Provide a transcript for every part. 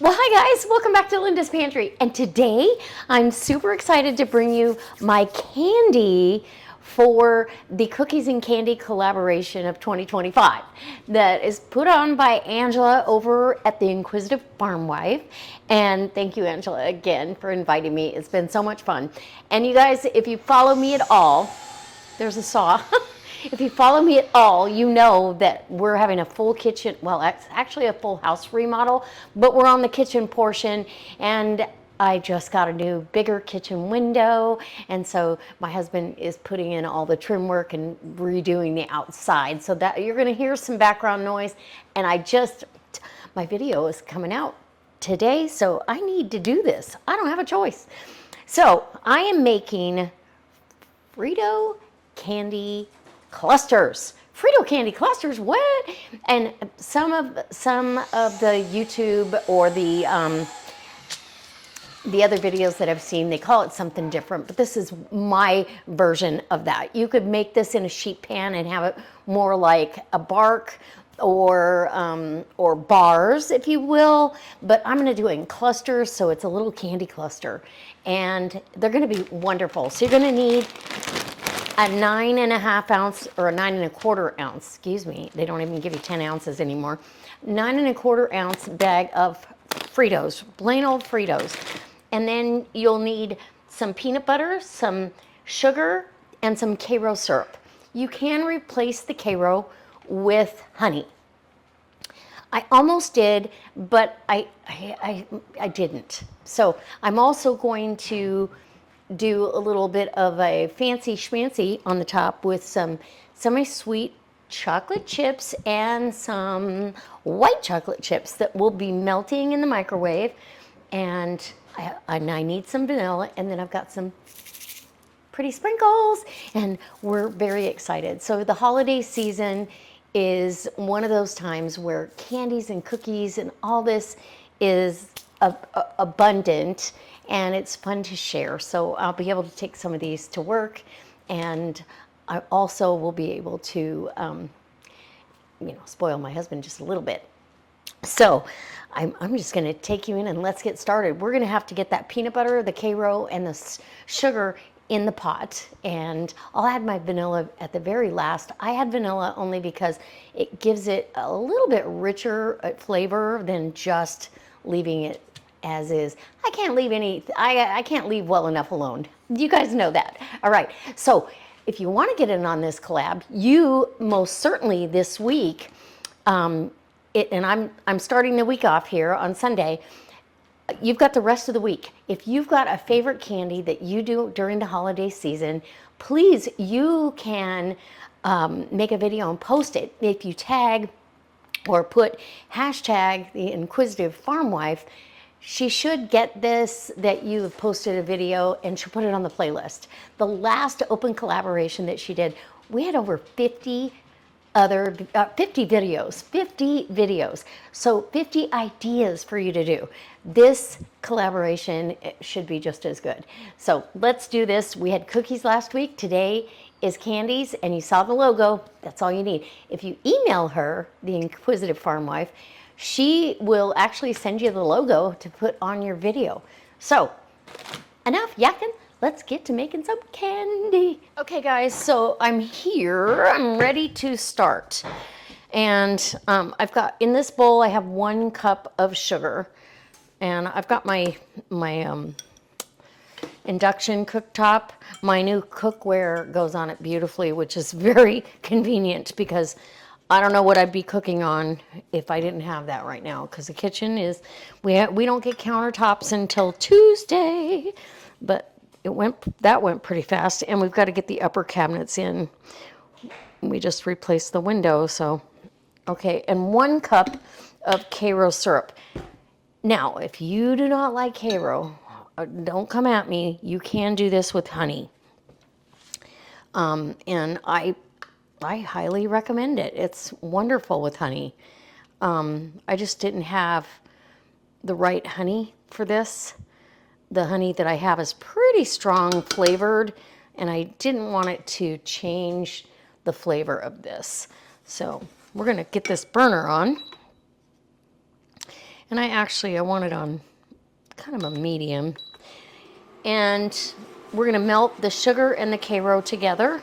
Well, hi guys, welcome back to Linda's Pantry. And today I'm super excited to bring you my candy for the Cookies and Candy collaboration of 2025 that is put on by Angela over at the Inquisitive Farm Wife. And thank you, Angela, again for inviting me. It's been so much fun. And you guys, if you follow me at all, there's a saw. If you follow me at all, you know that we're having a full kitchen, well, it's actually a full house remodel, but we're on the kitchen portion, and I just got a new, bigger kitchen window, and so my husband is putting in all the trim work and redoing the outside, so that you're gonna hear some background noise, and my video is coming out today, so I need to do this. I don't have a choice. So I am making Frito candy clusters. Frito candy clusters, what? And some of the YouTube or the other videos that I've seen, they call it something different, but this is my version of that. You could make this in a sheet pan and have it more like a bark or bars, if you will, but I'm gonna do it in clusters, so it's a little candy cluster, and they're gonna be wonderful. So you're gonna need a 9.5 ounce or a 9.25 ounce, excuse me, they don't even give you 10 ounces anymore, 9.25 ounce bag of Fritos, plain old Fritos. And then you'll need some peanut butter, some sugar, and some Karo syrup. You can replace the Karo with honey. I almost did, but I didn't. So I'm also going to do a little bit of a fancy schmancy on the top with some semi-sweet chocolate chips and some white chocolate chips that will be melting in the microwave. And I need some vanilla, and then I've got some pretty sprinkles, and we're very excited. So the holiday season is one of those times where candies and cookies and all this is abundant, and it's fun to share. So I'll be able to take some of these to work, and I also will be able to, spoil my husband just a little bit. So I'm just gonna take you in and let's get started. We're gonna have to get that peanut butter, the Karo, and the sugar in the pot, and I'll add my vanilla at the very last. I add vanilla only because it gives it a little bit richer flavor than just leaving it as is. I can't leave well enough alone. You guys know that. All right, so if you want to get in on this collab, you most certainly this week, and I'm starting the week off here on Sunday. You've got the rest of the week. If you've got a favorite candy that you do during the holiday season, please, you can make a video and post it. If you tag or put hashtag the Inquisitive Farm Wife, she should get this, that you have posted a video, and she'll put it on the playlist. The last open collaboration that she did, we had over 50 videos. So 50 ideas for you to do. This collaboration should be just as good. So let's do this. We had cookies last week. Today is candies, and you saw the logo. That's all you need. If you email her, the Inquisitive Farm Wife, she will actually send you the logo to put on your video. So enough yakking. Let's get to making some candy. Okay guys, so I'm here, I'm ready to start. And I've got, in this bowl, I have 1 cup of sugar. And I've got my induction cooktop. My new cookware goes on it beautifully, which is very convenient because I don't know what I'd be cooking on if I didn't have that right now, because the kitchen is, we don't get countertops until Tuesday, but that went pretty fast, and we've got to get the upper cabinets in. We just replaced the window, so okay. And 1 cup of Karo syrup. Now, if you do not like Karo, don't come at me. You can do this with honey, and I highly recommend it. It's wonderful with honey. I just didn't have the right honey for this. The honey that I have is pretty strong flavored, and I didn't want it to change the flavor of this. So we're gonna get this burner on. And I want it on kind of a medium. And we're gonna melt the sugar and the Karo together.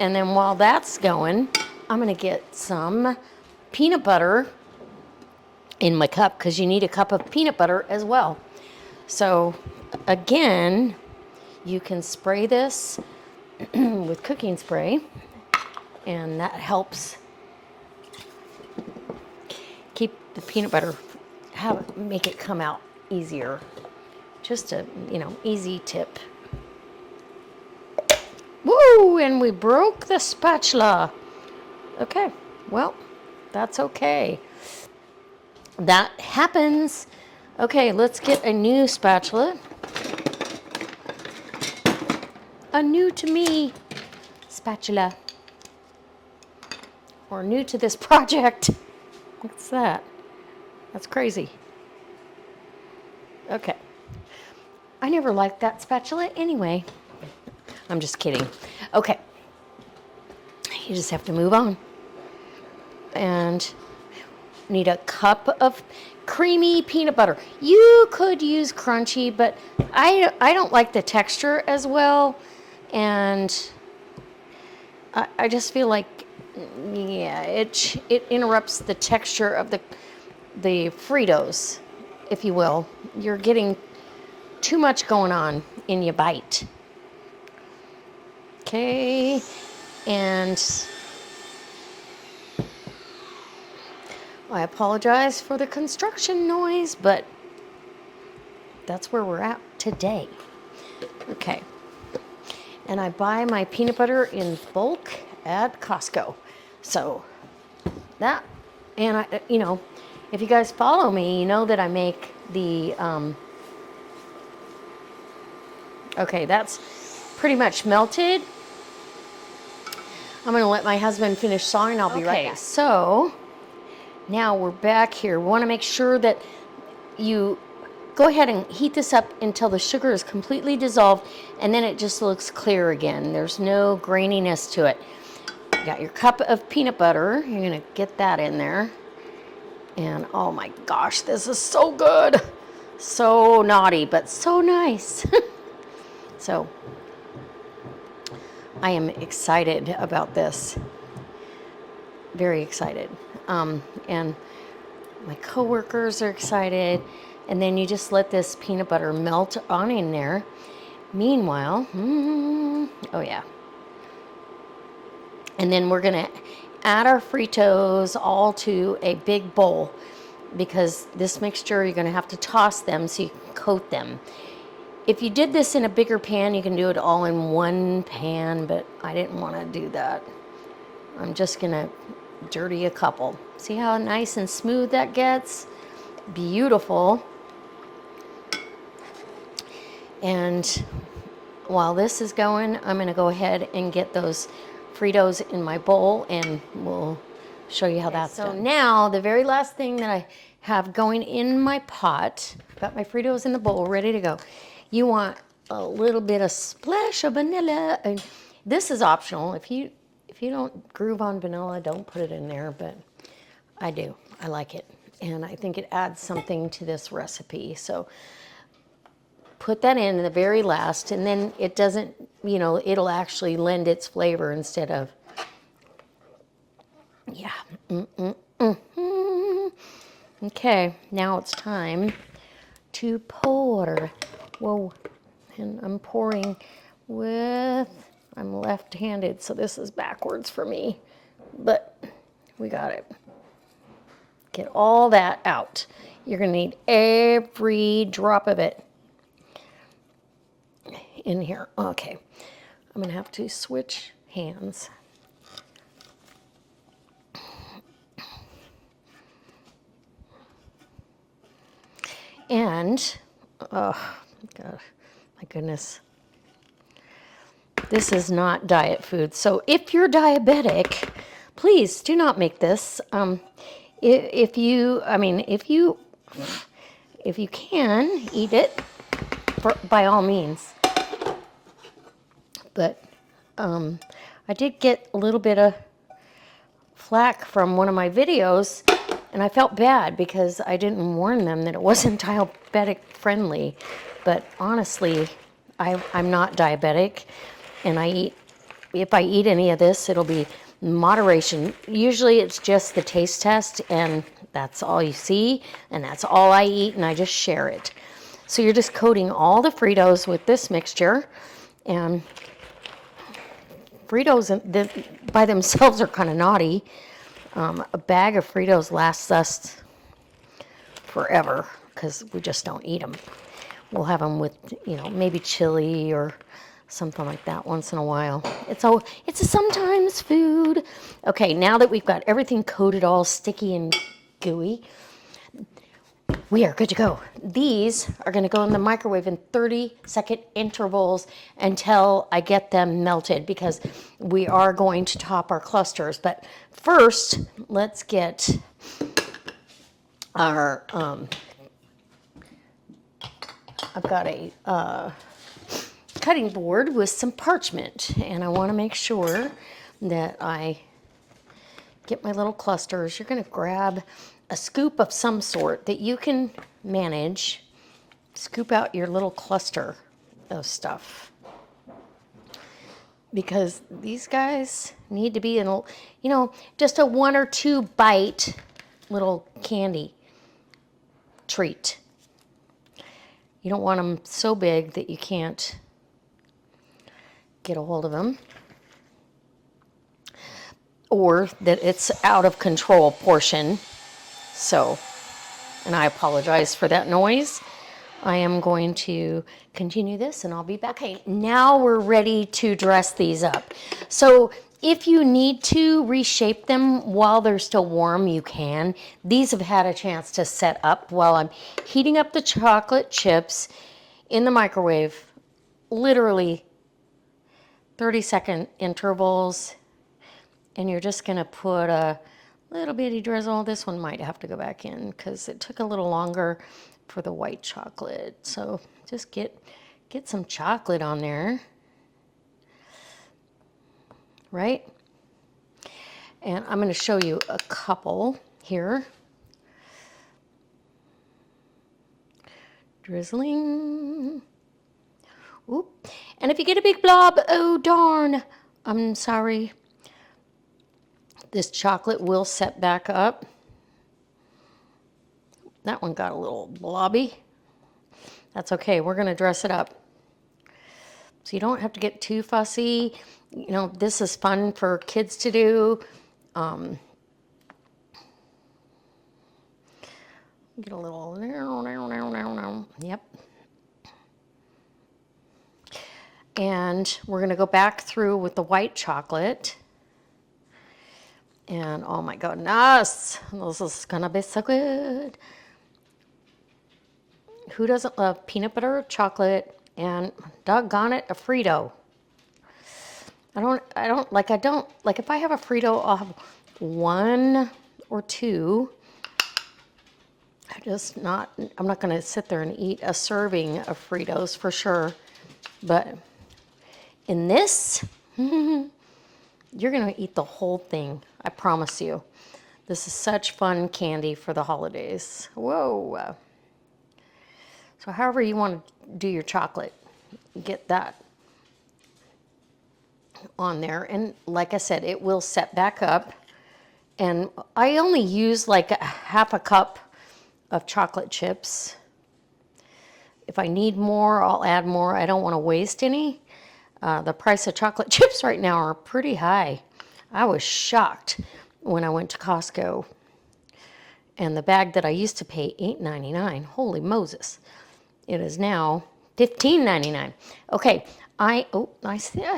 And then while that's going, I'm gonna get some peanut butter in my cup, because you need a cup of peanut butter as well. So again, you can spray this with cooking spray, and that helps keep the peanut butter, make it come out easier. Just a, easy tip. Woo, and we broke the spatula. Okay, well, that's okay. That happens. Okay, let's get a new spatula. A new to me spatula. Or new to this project. What's that? That's crazy. Okay. I never liked that spatula anyway. I'm just kidding. Okay. You just have to move on. And need a cup of creamy peanut butter. You could use crunchy, but I don't like the texture as well. And I just feel like, yeah, it interrupts the texture of the Fritos, if you will. You're getting too much going on in your bite. Okay, and I apologize for the construction noise, but that's where we're at today. Okay, and I buy my peanut butter in bulk at Costco. So that, and if you guys follow me, you know that I make the, okay, that's pretty much melted. I'm gonna let my husband finish sawing. I'll be right back. So now we're back here. We wanna make sure that you go ahead and heat this up until the sugar is completely dissolved, and then it just looks clear again. There's no graininess to it. You got your cup of peanut butter. You're gonna get that in there. And oh my gosh, this is so good. So naughty, but so nice. So I am excited about this. Very excited. And my coworkers are excited. And then you just let this peanut butter melt on in there. Meanwhile, oh yeah. And then we're gonna add our Fritos all to a big bowl, because this mixture, you're gonna have to toss them so you can coat them. If you did this in a bigger pan, you can do it all in one pan, but I didn't want to do that. I'm just gonna dirty a couple. See how nice and smooth that gets? Beautiful. And while this is going, I'm gonna go ahead and get those Fritos in my bowl, and we'll show you how that's done. So now, the very last thing that I have going in my pot, got my Fritos in the bowl, ready to go. You want a little bit of splash of vanilla. And this is optional. If you don't groove on vanilla, don't put it in there, but I do. I like it. And I think it adds something to this recipe. So put that in the very last, and then it doesn't, it'll actually lend its flavor instead of, yeah. Okay, now it's time to pour. Whoa, and I'm pouring I'm left-handed, so this is backwards for me, but we got it. Get all that out. You're gonna need every drop of it in here. Okay, I'm gonna have to switch hands. And, oh, God, my goodness. This is not diet food. So if you're diabetic, please do not make this. If you can eat it, by all means. But I did get a little bit of flack from one of my videos And I felt bad because I didn't warn them that it wasn't diabetic friendly. But honestly, I'm not diabetic, and if I eat any of this, it'll be moderation. Usually it's just the taste test, and that's all you see, and that's all I eat, and I just share it. So you're just coating all the Fritos with this mixture, and Fritos by themselves are kind of naughty. A bag of Fritos lasts us forever because we just don't eat them. We'll have them with, maybe chili or something like that once in a while. It's a sometimes food. Okay, now that we've got everything coated all sticky and gooey, we are good to go. These are going to go in the microwave in 30-second intervals until I get them melted, because we are going to top our clusters. But first, let's get our, I've got a cutting board with some parchment, and I want to make sure that I get my little clusters. You're going to grab a scoop of some sort that you can manage. Scoop out your little cluster of stuff, because these guys need to be in just a 1 or 2 bite little candy treat. You don't want them so big that you can't get a hold of them, or that it's out of control portion. So, and I apologize for that noise. I am going to continue this and I'll be back. Okay, now we're ready to dress these up. So if you need to reshape them while they're still warm, you can. These have had a chance to set up while I'm heating up the chocolate chips in the microwave, literally 30-second intervals. And you're just gonna put a little bitty drizzle. This one might have to go back in because it took a little longer for the white chocolate. So just get some chocolate on there, right? And I'm gonna show you a couple here. Drizzling. Oop. And if you get a big blob, oh darn, I'm sorry. This chocolate will set back up. That one got a little blobby. That's okay, we're gonna dress it up. So you don't have to get too fussy. This is fun for kids to do. Get a little, yep. And we're gonna go back through with the white chocolate. And oh my goodness, this is gonna be so good. Who doesn't love peanut butter, chocolate, and doggone it, a Frito? I don't like if I have a Frito, I'll have 1 or 2. I'm not gonna sit there and eat a serving of Fritos for sure. But in this, you're gonna eat the whole thing, I promise you. This is such fun candy for the holidays. Whoa. So however you want to do your chocolate, get that on there. And like I said, it will set back up. And I only use like a half a cup of chocolate chips. If I need more, I'll add more. I don't want to waste any. The price of chocolate chips right now are pretty high. I was shocked when I went to Costco. And the bag that I used to pay $8.99, holy Moses. It is now $15.99. Okay, I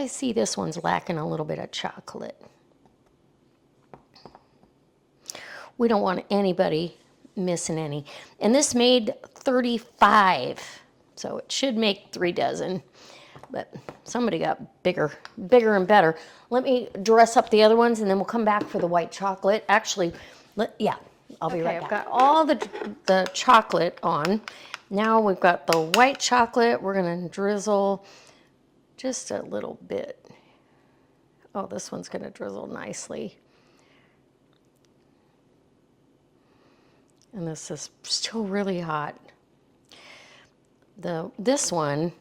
see this one's lacking a little bit of chocolate. We don't want anybody missing any. And this made 35, so it should make 3 dozen. But somebody got bigger and better. Let me dress up the other ones and then we'll come back for the white chocolate. Actually, I'll be right back. I've got all the chocolate on. Now we've got the white chocolate. We're gonna drizzle just a little bit. Oh, this one's gonna drizzle nicely. And this is still really hot. This one,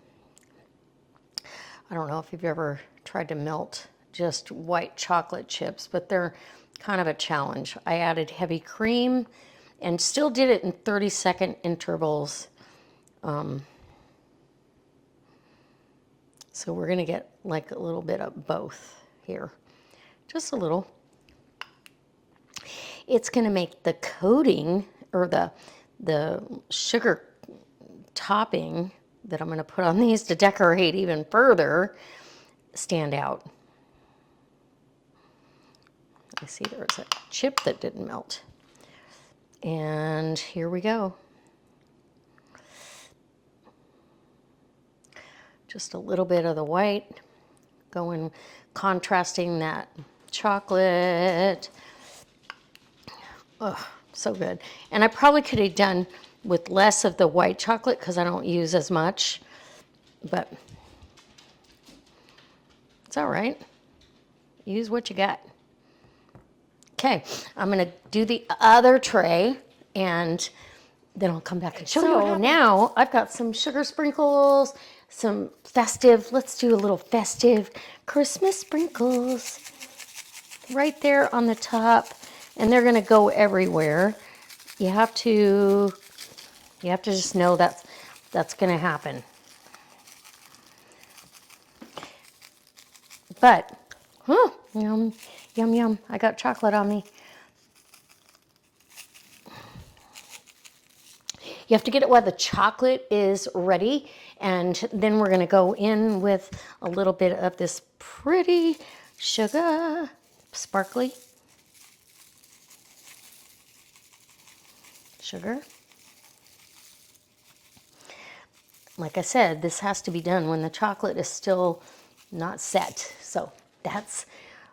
I don't know if you've ever tried to melt just white chocolate chips, but they're kind of a challenge. I added heavy cream and still did it in 30-second intervals. So we're gonna get like a little bit of both here, just a little. It's gonna make the coating or the sugar topping that I'm gonna put on these to decorate even further stand out. I see there's a chip that didn't melt. And here we go. Just a little bit of the white going, contrasting that chocolate. Oh, so good. And I probably could have done with less of the white chocolate because I don't use as much, but it's all right. Use what you got. Okay, I'm gonna do the other tray and then I'll come back and show you. So now I've got some sugar sprinkles, some festive, let's do a little festive Christmas sprinkles right there on the top, and they're gonna go everywhere. You have to just know that's gonna happen. But, yum, yum, yum, I got chocolate on me. You have to get it while the chocolate is ready, and then we're gonna go in with a little bit of this pretty sugar, sparkly sugar. Like I said, this has to be done when the chocolate is still not set. So that's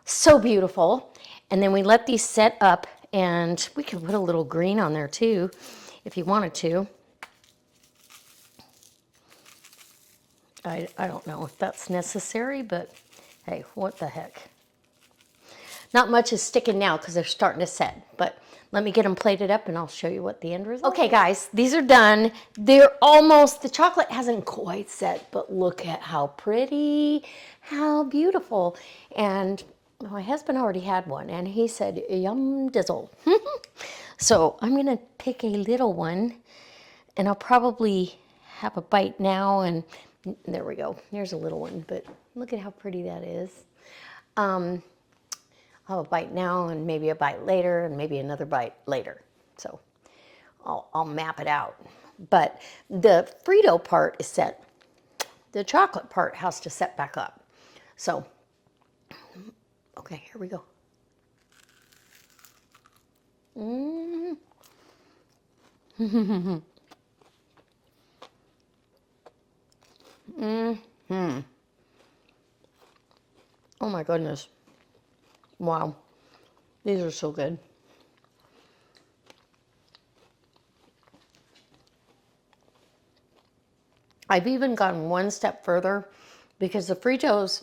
so beautiful. And then we let these set up, and we can put a little green on there too, if you wanted to. I don't know if that's necessary, but hey, what the heck. Not much is sticking now because they're starting to set, but let me get them plated up and I'll show you what the end result is. Okay guys, these are done. They're almost, the chocolate hasn't quite set, but look at how pretty, how beautiful. And my husband already had one and he said, yum dizzle. So I'm gonna pick a little one and I'll probably have a bite now, and there we go. There's a little one, but look at how pretty that is. I'll have a bite now and maybe a bite later and maybe another bite later. So I'll map it out. But the Frito part is set. The chocolate part has to set back up. So, okay, here we go. Oh my goodness. Wow. These are so good. I've even gone one step further because the Fritos,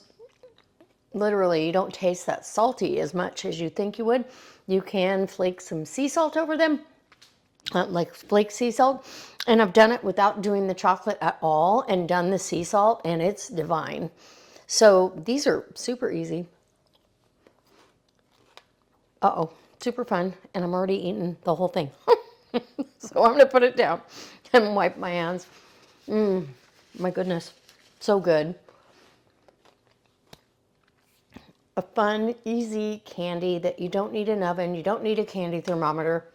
literally, you don't taste that salty as much as you think you would. You can flake some sea salt over them, like flake sea salt. And I've done it without doing the chocolate at all and done the sea salt, and it's divine. So these are super easy. Uh-oh, super fun. And I'm already eating the whole thing. So I'm gonna put it down and wipe my hands. My goodness, so good. A fun, easy candy that you don't need an oven, you don't need a candy thermometer,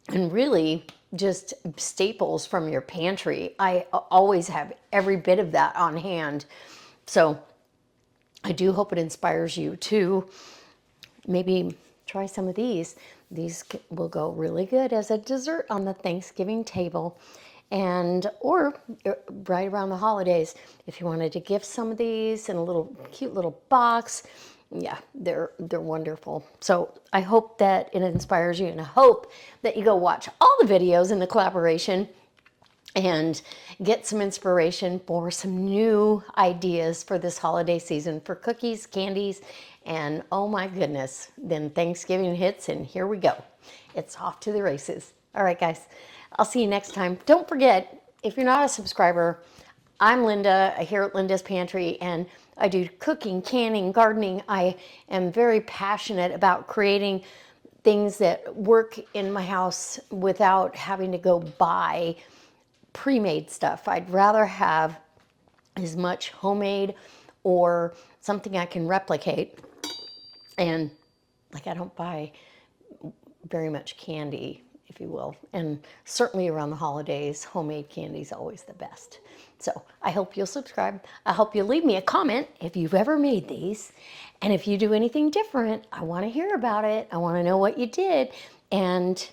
and really just staples from your pantry. I always have every bit of that on hand. So I do hope it inspires you to maybe try some of these. These will go really good as a dessert on the Thanksgiving table, and or right around the holidays if you wanted to gift some of these in a little cute little box. Yeah, they're wonderful. So I hope that it inspires you, and I hope that you go watch all the videos in the collaboration and get some inspiration for some new ideas for this holiday season for cookies, candies, and oh my goodness, then Thanksgiving hits and here we go. it's off to the races. All right, guys, I'll see you next time. Don't forget, if you're not a subscriber, I'm Linda here at Linda's Pantry, and I do cooking, canning, gardening. I am very passionate about creating things that work in my house without having to go buy pre-made stuff. I'd rather have as much homemade or something I can replicate. And like, I don't buy very much candy, if you will. And certainly around the holidays, homemade candy is always the best. So I hope you'll subscribe. I hope you'll leave me a comment if you've ever made these. And if you do anything different, I want to hear about it. I want to know what you did. And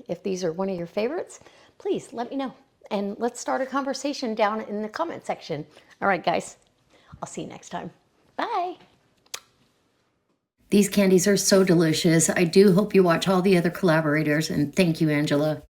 if these are one of your favorites, please let me know. And let's start a conversation down in the comment section. All right, guys, I'll see you next time. Bye. These candies are so delicious. I do hope you watch all the other collaborators, and thank you, Angela.